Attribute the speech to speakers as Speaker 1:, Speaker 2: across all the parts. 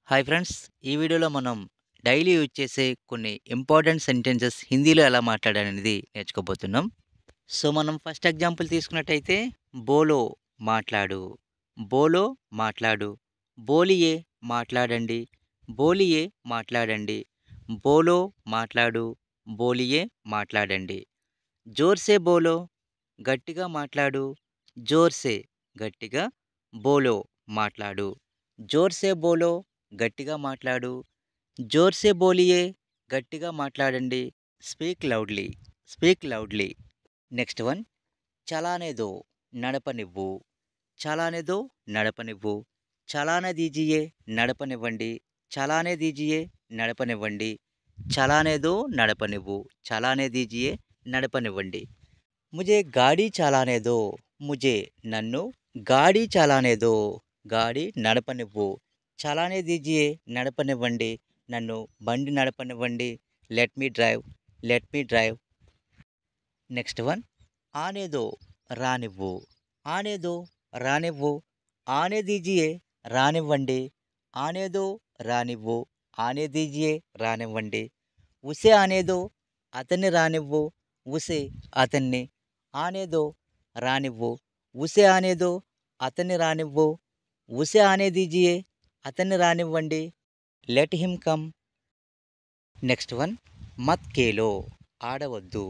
Speaker 1: Hi friends! ఈ వీడియోలో మనం డైలీ యూజ్ చేసే కొన్ని ఇంపార్టెంట్ సెంటెన్సెస్ హిందీలో ఎలా మాట్లాడాలనేది నేర్చుకోబోతున్నాం. సో, మనం ఫస్ట్ ఎగ్జాంపుల్ తీసుకున్నట్టయితే బోలో మాట్లాడు, బోలో మాట్లాడు, బోలియే మాట్లాడండి, బోలియే మాట్లాడండి, బోలో మాట్లాడు, బోలియే మాట్లాడండి. జోర్సే బోలో గట్టిగా మాట్లాడు, జోర్సే గట్టిగా, బోలో మాట్లాడు, జోర్సే బోలో గట్టిగా మాట్లాడు, జోర్సే బోలియే గట్టిగా మాట్లాడండి, speak loudly, speak loudly. Next one చలానే దో నడపనివ్వు, చలానే దో నడపనివ్వు, చలానే దీజియే నడపనివ్వండి, చలానే దీజియే నడపనివ్వండి, చలానే దో నడపనివ్వు, చలానే దీజియే నడపనివ్వండి. ముజే గాడి చలానే దో, ముజే నన్ను గాడి చలానే దో, గాడి నడపనివ్వు, చలానే దీజియే నడపనివ్వండి, నన్ను బండి నడపనివ్వండి, let me drive, let me drive. Next one ఆనే దో రానివ్వు, ఆనే దో రానివ్వు, ఆనే దీజియే రానివ్వండి, ఆనే దో రానివ్వు, ఆనే దీజియే రానివ్వండి. ఉసే ఆనే దో అతన్ని రానివ్వు, ఉసే అతన్ని, ఆనే దో రానివ్వు, ఉసే ఆనే దో అతన్ని రానివ్వు, ఉసే ఆనే దీజియే అతన్ని రానివ్వండి, let him come. Next one మత్ కేలో ఆడవద్దు,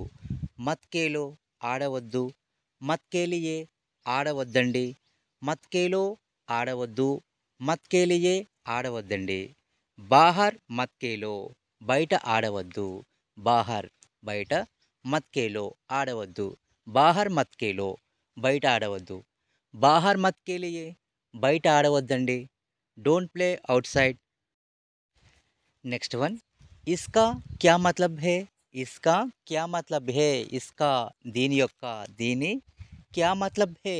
Speaker 1: మత్ కేలో ఆడవద్దు, మత్ కేలియే ఆడవద్దండి, మత్ కేలో ఆడవద్దు, మత్ కేలియే ఆడవద్దండి. బాహర్ మత్ కేలో బయట ఆడవద్దు, బాహర్ బయట, మత్ కేలో ఆడవద్దు, బాహర్ మత్ కేలో బయట ఆడవద్దు, బాహర్ మత్ కేలియే బయట ఆడవద్దండి, don't play outside. Next one ఇస్కా క్యా మతలబ్ హే, ఇస్కా క్యా మతలబ్ హే, ఇస్కా దీని యొక్క, దీని, క్యా మతలబ్ హే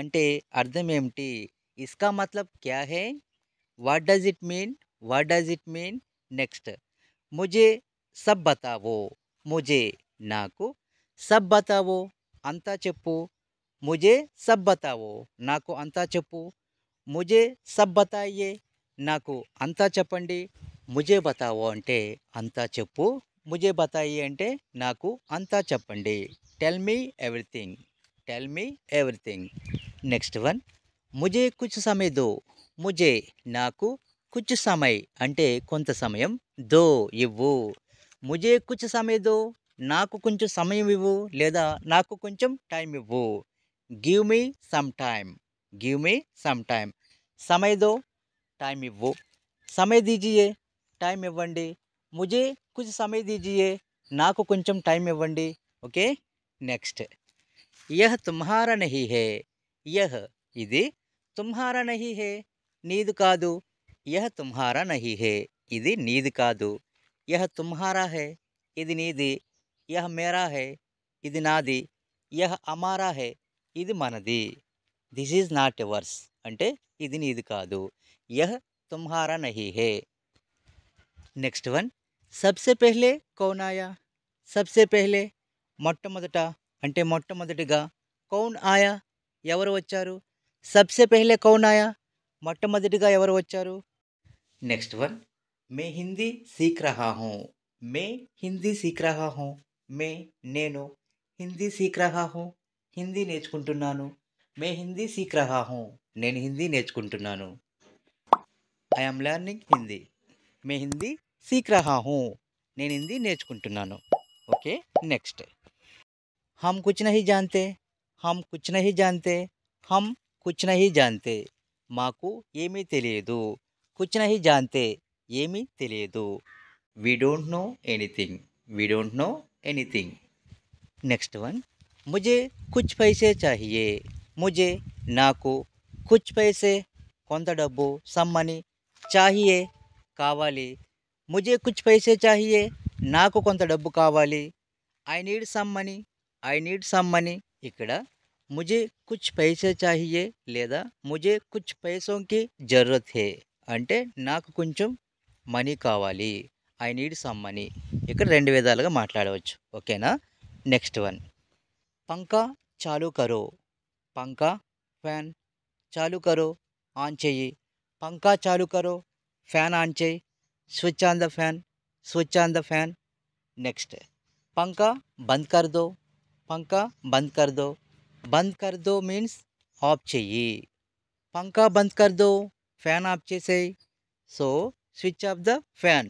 Speaker 1: అంటే అర్థం ఏమిటి, ఇస్కా మతలబ్ క్యా హే, what does it mean, what does it mean. Next ముజే సబ్ బతావో, ముజే నాకు, సబ్ బతావో అంతా చెప్పు, ముజే సబ్ బతావో నాకు అంతా చెప్పు, ముజే సబ్ బతాయియే నాకు అంతా చెప్పండి, ముజే బతావో అంటే అంతా చెప్పు, ముజే బతాయి అంటే నాకు అంతా చెప్పండి, tell me everything, tell me everything. Next one ముజే కుచ్ సమయ్ దో, ముజే నాకు, కుచ్ సమయ్ అంటే కొంత సమయం, దో ఇవ్వు, ముజే కుచ్ సమయ్ దో నాకు కొంచెం సమయం ఇవ్వు లేదా నాకు కొంచెం టైం ఇవ్వు, give me some time, give me some time, సమయ్ దో టైం ఇవ్వు, సమయ్ దీజియే టైం ఇవ్వండి, ముజే కుచ్ సమయ్ దీజియే నాకు కొంచెం టైం ఇవ్వండి. ఓకే. నెక్స్ట్ యహ్ తుమ్హారా నహీ హే, యహ్ ఇది, తుమ్హారా నహీ హే నీది కాదు, యహ్ తుమ్హారా నహీ హే ఇది నీది కాదు, యహ్ తుమ్హారా హే ఇది నీది, యహ్ మేరా హే ఇది నాది, యహ్ అమారా హే ఇది మనది, దిస్ ఈజ్ నాట్ యువర్స్ అంటే ఇది నీది కాదు, యహ్ తుమ్హారా నహీ హే. నెక్స్ట్ వన్ సబ్సే పెహ్లే కౌన్ ఆయా, సబ్సే పెహ్లే మొట్టమొదట అంటే మొట్టమొదటిగా, కౌన్ ఆయా ఎవరు వచ్చారు, సబ్సే పెహ్లే కౌన్ ఆయా మొట్టమొదటిగా ఎవరు వచ్చారు. నెక్స్ట్ వన్ మే హిందీ సీఖ్ రహా హూ, మే హిందీ సీఖ్ రహా హూ, మే నేను, హిందీ సీఖ్ రహా హూ హిందీ నేర్చుకుంటున్నాను, మే హిందీ సీఖ్ రహా హూ నేను హిందీ నేర్చుకుంటున్నాను, ఐ యామ్ లెర్నింగ్ హిందీ, మే హిందీ సీఖ్ రహా హూ నేను హిందీ నేర్చుకుంటున్నాను. ఓకే. నెక్స్ట్ हम कुछ नहीं जानते, हम कुछ नहीं जानते, हम कुछ नहीं जानते మాకు ఏమీ తెలియదు, కుచ్ నహీ జాంతే ఏమీ తెలియదు, we don't know anything, we don't know anything. Next one ముజే కుచ్ పైసే చాహియే, ముజే నాకు, కుచ్ పైసే కొంత డబ్బు, సమ్ మనీ, చాహియే కావాలి, ముజే కుచ్ పైసే చాహియే నాకు కొంత డబ్బు కావాలి, I need some money, I need some money. ఇక్కడ ముజే కుచ్ పైసే చాహియే లేదా ముజే కుచ్ పైసోంకి జరూరత్ హే అంటే నాకు కొంచెం మనీ కావాలి, ఐ నీడ్ సమ్ మనీ. ఇక్కడ రెండు విధాలుగా మాట్లాడవచ్చు. ఓకేనా. నెక్స్ట్ వన్ పంకా చాలు కరో, పంకా ఫ్యాన్, చాలు కరో ఆన్ చెయ్యి, పంకా చాలు కరో ఫ్యాన్ ఆన్ చేయి. Switch on the fan. Switch on the fan. Next పంకా బంద్ కర్ దో. పంకా బంద్ కర్ దో. బంద్ కర్ దో మీన్స్ ఆఫ్ చెయ్యి. పంకా బంద్ కర్ దో, ఫ్యాన్ ఆఫ్ చేసేయి. So switch off the fan.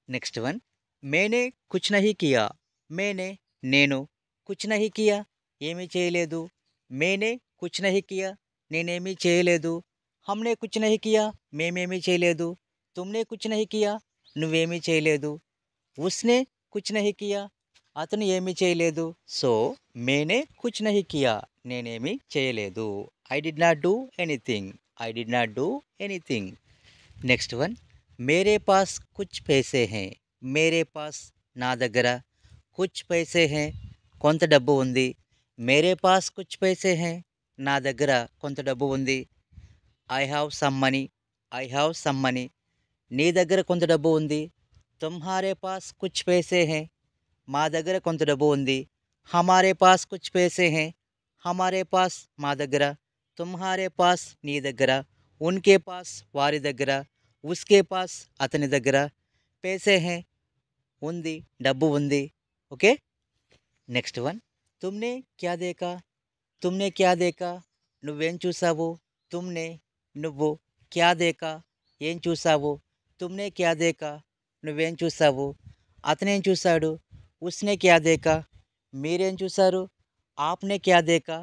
Speaker 1: Next one, మేనే కుచ్ నహీ కియా. మేనే నేను, కుచ్ నహీ కియా ఏమీ చేయలేదు. మేనే కుచ్ నహీ కియా నేనేమీ చేయలేదు. హమ్నే కుచ్ నహీ కియా మేమేమీ చేయలేదు. తుమ్నే కుచ్ నహీ కియా నువ్వేమీ చేయలేదు. ఉస్నే కుచ్ నహీ కియా అతను ఏమీ చేయలేదు. సో మేనే కుచ్ నహీ కియా నేనేమీ చేయలేదు. I did not do anything. I did not do anything. Next one, మేరే పాస్ కుచ్ పైసే హై. మేరే పాస్ నా దగ్గర, కుచ్ పైసే హై కొంత డబ్బు ఉంది. మేరే పాస్ కుచ్ పైసే హై నా దగ్గర కొంత డబ్బు ఉంది. I have some money. I have some money నీ దగ్గర కొంత డబ్బు ఉంది. తుమ్హారే పాస్ కుచ్ పైసే హై మా దగ్గర కొంత డబ్బు ఉంది. హమారే పాస్ కుచ్ పైసే హై హమారే పాస్ మా దగ్గర. తుమ్హారే పాస్ నీ దగ్గర. ఉన్కే పాస్ వారి దగ్గర. ఉస్కే పాస్ అతని దగ్గర. పైసే హై ఉంది, డబ్బు ఉంది. ఓకే. నెక్స్ట్ వన్, తుమ్నే క్యా దేకా. తుమ్నే క్యా దేకా నువ్వేం చూసావు. తుమ్నే నువ్వు, క్యా దేకా ఏం చూసావు. తుమ్నే క్యా దేకా నువ్వేం చూసావు. అతనేం చూశాడు. ఉస్నే క్యా దేకా మీరేం చూశారు. ఆప్నే క్యా దేకా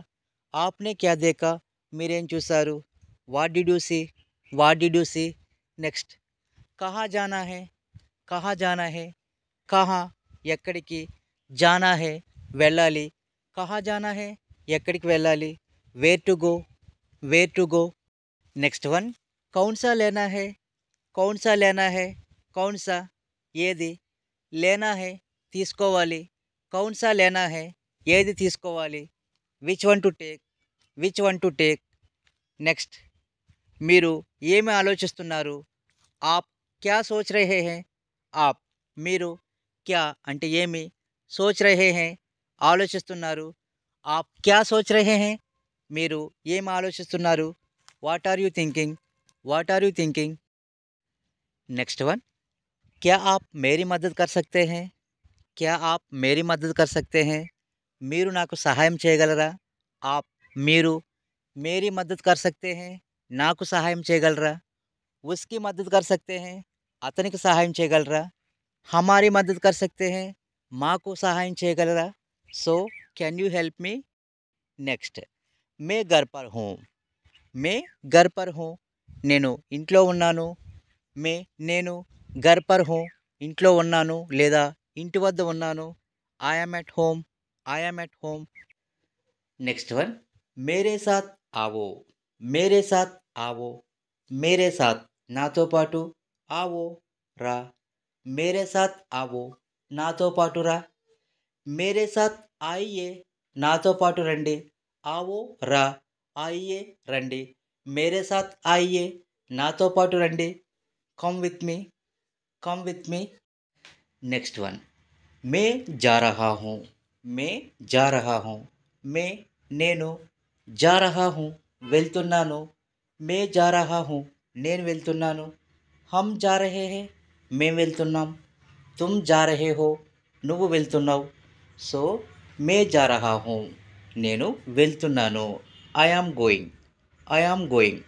Speaker 1: ఆప్నే క్యా దేకా మీరేం చూశారు. What did you see what did you see. Next, కహా జానా హై. కహా జానా హై కహా ఎక్కడికి. జానా హై వెళ్ళాలి. కహా జానా హై ఎక్కడికి వెళ్ళాలి. Where to go where to go. Next one, కౌన్సా లేనా హై. కౌన్సా లేనా హై కౌన్సా ఏది. లేనా హై తీసుకోవాలి. కౌన్సా లేనా హై ఏది తీసుకోవాలి. Which one to take which one to take. Next, మీరు ఏమి ఆలోచిస్తున్నారు. ఆప్ క్యా సోచ్ రహే హై. ఆప్ మీరు, క్యా అంటే ఏమి, సోచ్ రహే హై ఆలోచిస్తున్నారు. ఆప్ క్యా సోచ్ రహే హై మీరు ఏం ఆలోచిస్తున్నారు. What are you thinking what are you thinking. Next one, क्या आप मेरी मदद कर सकते हैं. क्या आप मेरी मदद कर सकते हैं మీరు నాకు సహాయం చేయగలరా. ఆప్ మీరు, మేరీ మద్దతు కర్ సక్తే హై నాకు సహాయం చేయగలరా. ఉస్కి మద్దతు కర్ సక్తే హై అతనికి సహాయం చేయగలరా. హమారీ మద్దతు కర్ సక్తే హై మాకు సహాయం చేయగలరా. So can you help me. Next, May Ghar per who. May Ghar per who నేను ఇంట్లో ఉన్నాను. మే నేను, ఘర్ పర్ హూ ఇంట్లో ఉన్నాను లేదా ఇంటి వద్ద ఉన్నాను. I'm at home I'm at home. Next one, మేరే సాత్ ఆవో. మేరే సాత్ ఆవో మేరే సాత్ నాతో పాటు. ఆవో రా. మేరే సాత్ ఆవో నాతో పాటు రా. మేరే సాత్ ఆయియే నాతో పాటు రండి. ఆవో రా. ఆయియే రండి. మేరే సాత్ ఆయియే నాతో పాటు రండి. Come with me come with me. Next one, మే జా రహా హూ. మే జా రహా హూ మే నేను, జా రహా హూ వెళ్తున్నాను. మే జా రహా హూ నేను వెళ్తున్నాను. హమ్ జా రహే హై మేం వెళ్తున్నాం. తుమ్ జా రహే హో నువ్వు వెళ్తున్నావు. సో మే జా రహా హూ నేను వెళ్తున్నాను. I am going I am going.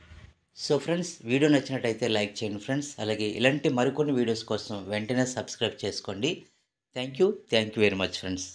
Speaker 1: So friends, video నచ్చినట్టయితే లైక్ చేయండి ఫ్రెండ్స్. అలాగే ఇలాంటి మరికొన్ని వీడియోస్ కోసం వెంటనే సబ్స్క్రైబ్ చేసుకోండి. Thank you very much friends.